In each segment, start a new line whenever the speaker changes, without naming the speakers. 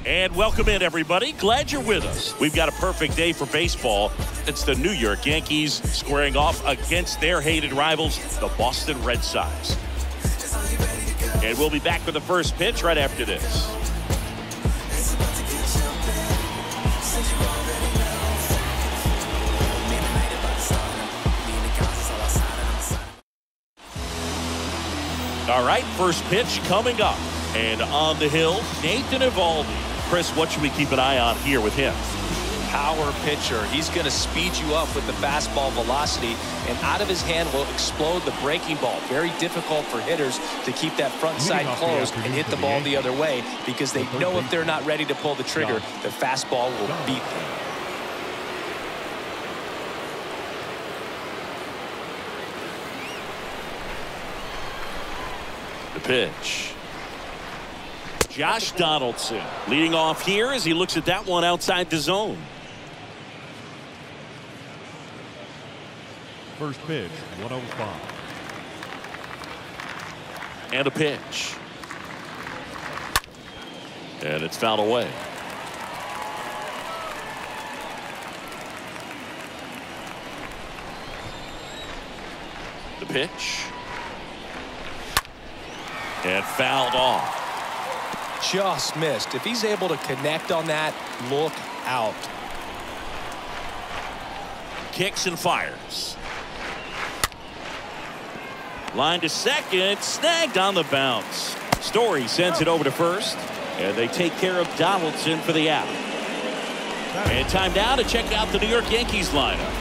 And welcome in, everybody. Glad you're with us. We've got a perfect day for baseball. It's the New York Yankees squaring off against their hated rivals, the Boston Red Sox. And we'll be back with the first pitch right after this. All right, first pitch coming up. And on the hill, Nathan Eovaldi. Chris, what should we keep an eye on here with him?
Power pitcher. He's going to speed you up with the fastball velocity, and out of his hand will explode the breaking ball. Very difficult for hitters to keep that front side closed and hit the ball the other way, because they know if they're not ready to pull the trigger, the fastball will beat them.
The pitch. Josh Donaldson leading off here as he looks at that one outside the zone.
First pitch, 105.
And a pitch. And it's fouled away. The pitch. And fouled off.
Just missed. If he's able to connect on that, look out.
Kicks and fires. Line to second, snagged on the bounce. Story sends it over to first, and they take care of Donaldson for the out. And time now to check out the New York Yankees lineup.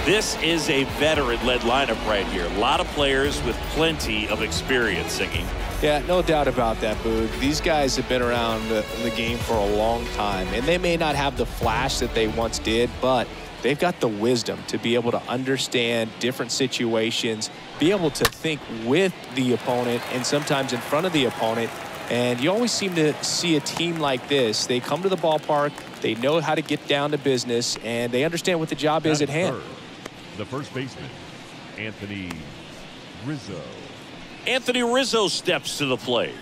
This is a veteran-led lineup right here. A lot of players with plenty of experience singing.
Yeah, no doubt about that, Boog. These guys have been around the game for a long time, and they may not have the flash that they once did, but they've got the wisdom to be able to understand different situations, be able to think with the opponent and sometimes in front of the opponent. And you always seem to see a team like this. They come to the ballpark, they know how to get down to business, and they understand what the job is at hand.
The first baseman, Anthony Rizzo.
Anthony Rizzo steps to the plate.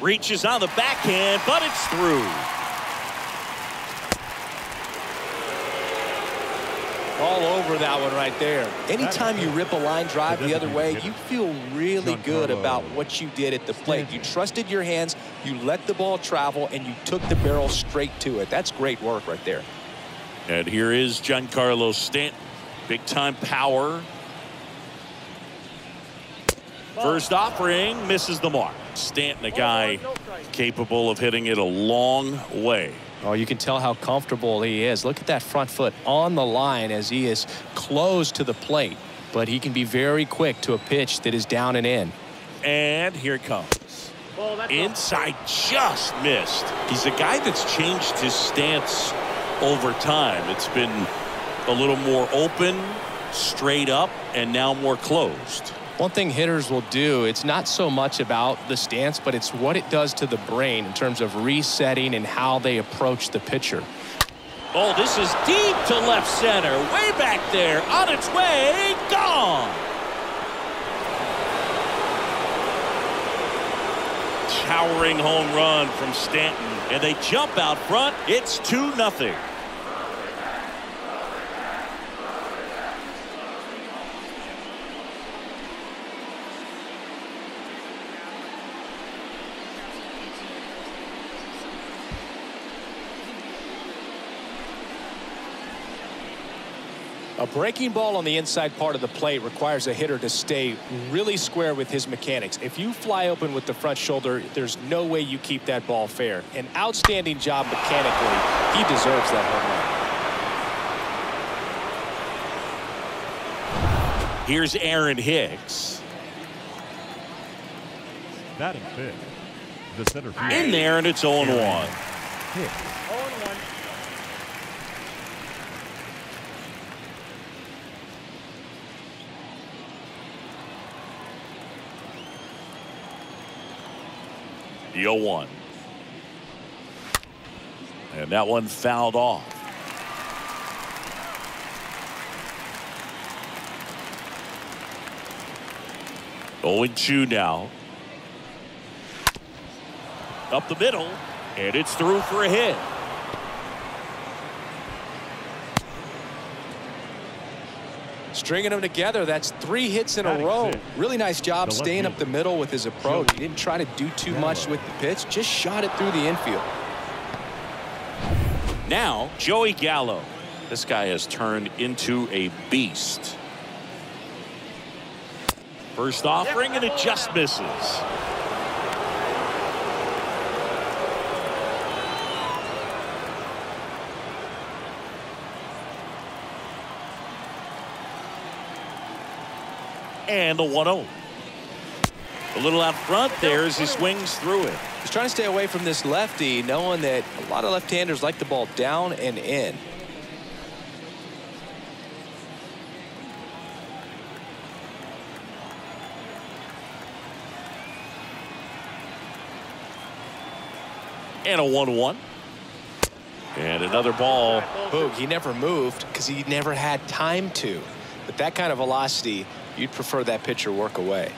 Reaches on the backhand, but it's through.
All over that one right there. Anytime you rip a line drive the other way, you feel really good about what you did at the plate. You trusted your hands, you let the ball travel, and you took the barrel straight to it. That's great work right there.
And here is Giancarlo Stanton. Big time power. First offering misses the mark. Stanton, a guy capable of hitting it a long way.
Oh, you can tell how comfortable he is. Look at that front foot on the line as he is close to the plate. But he can be very quick to a pitch that is down and in.
And here it comes. Inside, just missed. He's a guy that's changed his stance over time. It's been a little more open, straight up, and now more closed.
One thing hitters will do, it's not so much about the stance, but it's what it does to the brain in terms of resetting and how they approach the pitcher.
Oh, this is deep to left center, way back there, on its way, gone. Towering home run from Stanton, and they jump out front. It's 2-0.
A breaking ball on the inside part of the plate requires a hitter to stay really square with his mechanics. If you fly open with the front shoulder, there's no way you keep that ball fair. An outstanding job mechanically. He deserves that home run.
Here's Aaron Hicks.
Batting fifth, the center field.
In there, and it's 0-1.
Hicks.
The 0-1. And that one fouled off. Going 2 now. Up the middle, and it's through for a hit.
Stringing them together, that's 3 hits in a row. Really nice job staying up the middle with his approach. He didn't try to do too much with the pitch, just shot it through the infield.
Now, Joey Gallo. This guy has turned into a beast. First offering, and it just misses. And the 1-0. A little out front there as he swings through it.
He's trying to stay away from this lefty, knowing that a lot of left-handers like the ball down and in.
And a 1-1. And another ball.
Boog, he never moved because he never had time to. But that kind of velocity, you'd prefer that pitcher work away.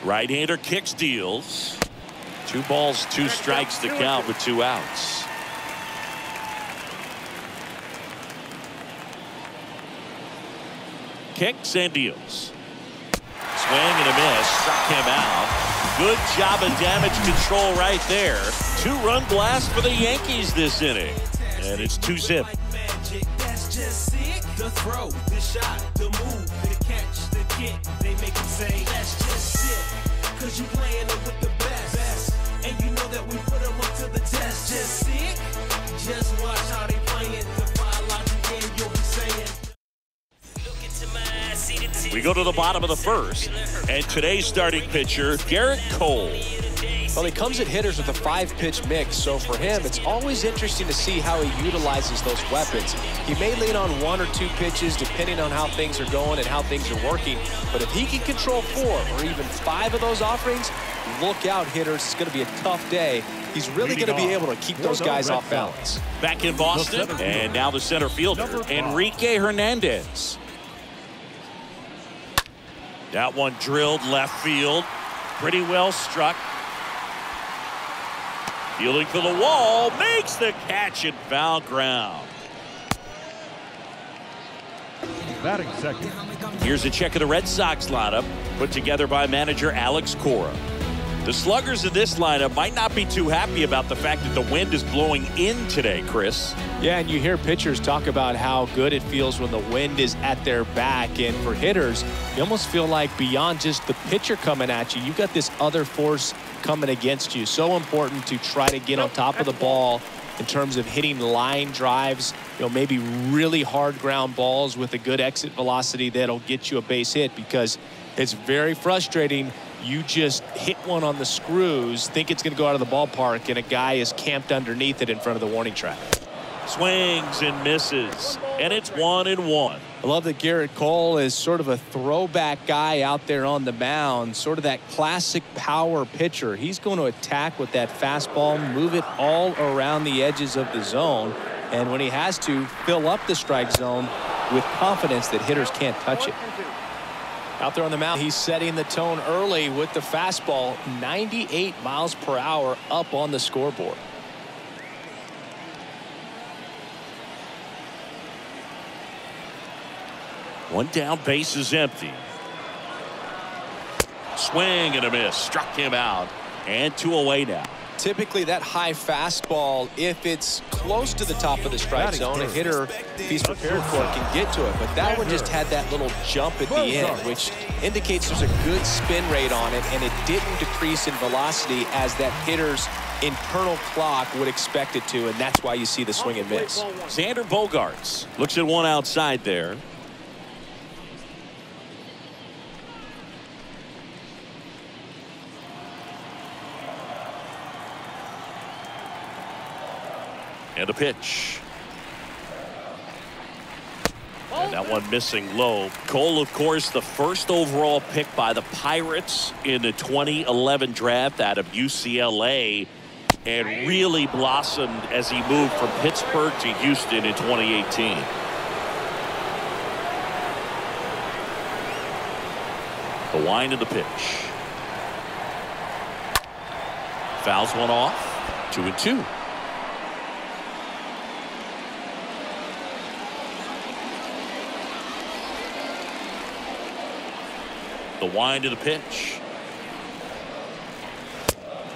Right-hander kicks, deals. 2 balls, 2 strikes to count with 2 outs. Kicks and deals. Swing and a miss. Struck him out. Good job of damage control right there. 2-run blast for the Yankees this inning. And it's 2-zip.
That's just it. The throw, the shot, the move, the catch, the kick. They make them say, that's just it. Cause you playing it with the best. And you know that we put them up to the test. Just sick. Just watch how they play it. Defy logic and you'll be saying.
We go to the bottom of the first. And today's starting pitcher, Garrett Cole.
Well, he comes at hitters with a 5-pitch mix, so for him, it's always interesting to see how he utilizes those weapons. He may lean on 1 or 2 pitches depending on how things are going and how things are working, but if he can control 4 or even 5 of those offerings, look out, hitters. It's going to be a tough day. He's really going to be able to keep those guys off balance.
Back in Boston, and now the center fielder, Enrique Hernandez. That one drilled left field. Pretty well struck. Fielding for the wall, makes the catch in foul ground.
Batting second.
Here's a check of the Red Sox lineup, put together by manager Alex Cora. The sluggers in this lineup might not be too happy about the fact that the wind is blowing in today, Chris.
Yeah, and you hear pitchers talk about how good it feels when the wind is at their back. And for hitters, you almost feel like beyond just the pitcher coming at you, you've got this other force coming against you. So important to try to get on top of the ball in terms of hitting line drives, maybe really hard ground balls with a good exit velocity that'll get you a base hit, because it's very frustrating. You just hit one on the screws, think it's going to go out of the ballpark, and a guy is camped underneath it in front of the warning track.
Swings and misses, and it's 1-1.
I love that Garrett Cole is sort of a throwback guy out there on the mound, sort of that classic power pitcher. He's going to attack with that fastball, move it all around the edges of the zone, and when he has to, fill up the strike zone with confidence that hitters can't touch it. Out there on the mound, he's setting the tone early with the fastball, 98 miles per hour up on the scoreboard.
One down, base is empty. Swing and a miss, struck him out, and 2 away now.
Typically that high fastball, if it's close to the top of the strike zone, a hitter, if he's prepared for it, can get to it. But that one just had that little jump at the end, which indicates there's a good spin rate on it, and it didn't decrease in velocity as that hitter's internal clock would expect it to, and that's why you see the swing and miss.
Xander Bogaerts looks at one outside there. And a pitch. And that one missing low. Cole, of course, the first overall pick by the Pirates in the 2011 draft out of UCLA, and really blossomed as he moved from Pittsburgh to Houston in 2018. The wind of the pitch. Fouls one off. 2-2. The wind of the pitch.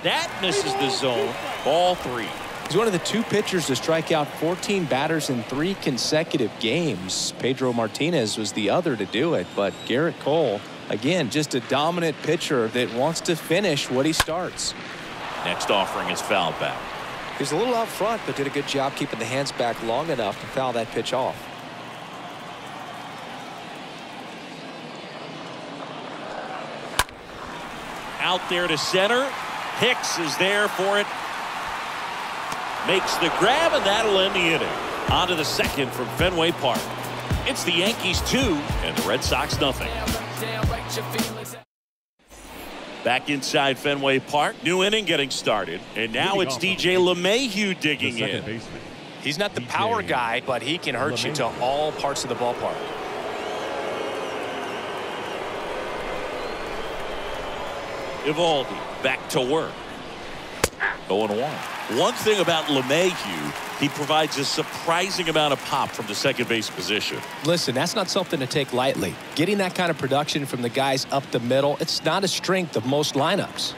That misses the zone. Ball 3.
He's one of the 2 pitchers to strike out 14 batters in 3 consecutive games. Pedro Martinez was the other to do it, but Garrett Cole, again, just a dominant pitcher that wants to finish what he starts.
Next offering is fouled back.
He's a little out front, but did a good job keeping the hands back long enough to foul that pitch off.
Out there to center. Hicks is there for it. Makes the grab, and that'll end the inning. On to the second from Fenway Park. It's the Yankees 2 and the Red Sox nothing. Back inside Fenway Park. New inning getting started. And now it's DJ LeMahieu digging in.
He's not the power guy, but he can hurt you to all parts of the ballpark.
Evaldi back to work. 0-1. One thing about LeMahieu, he provides a surprising amount of pop from the second base position.
Listen, that's not something to take lightly. Getting that kind of production from the guys up the middle, it's not a strength of most lineups.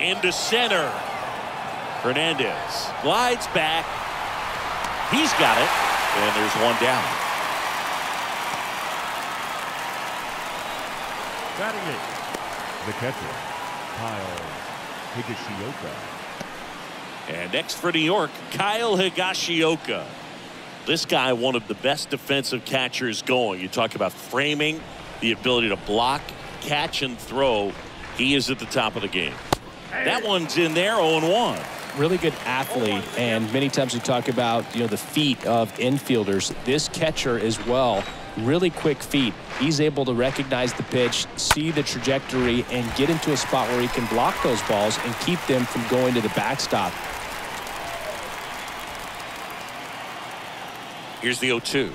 Into center. Hernandez glides back. He's got it. And there's one down.
Batting it, the catcher, Kyle Higashioka.
And next for New York, Kyle Higashioka. This guy, one of the best defensive catchers going. You talk about framing, the ability to block, catch, and throw. He is at the top of the game. That one's in there, 0-1.
Really good athlete, and many times we talk about, the feet of infielders. This catcher as well, really quick feet. He's able to recognize the pitch, see the trajectory, and get into a spot where he can block those balls and keep them from going to the backstop.
Here's the 0-2.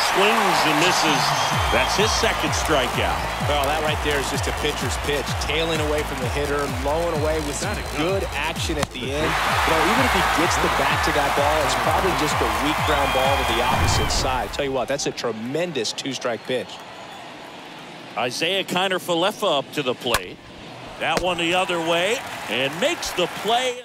Swings and misses. That's his second strikeout.
Well, that right there is just a pitcher's pitch. Tailing away from the hitter, lowing away with some good action at the end. Even if he gets the bat to that ball, it's probably just a weak ground ball to the opposite side. Tell you what, that's a tremendous 2-strike pitch.
Isaiah Kiner-Falefa up to the plate. That one the other way and makes the play.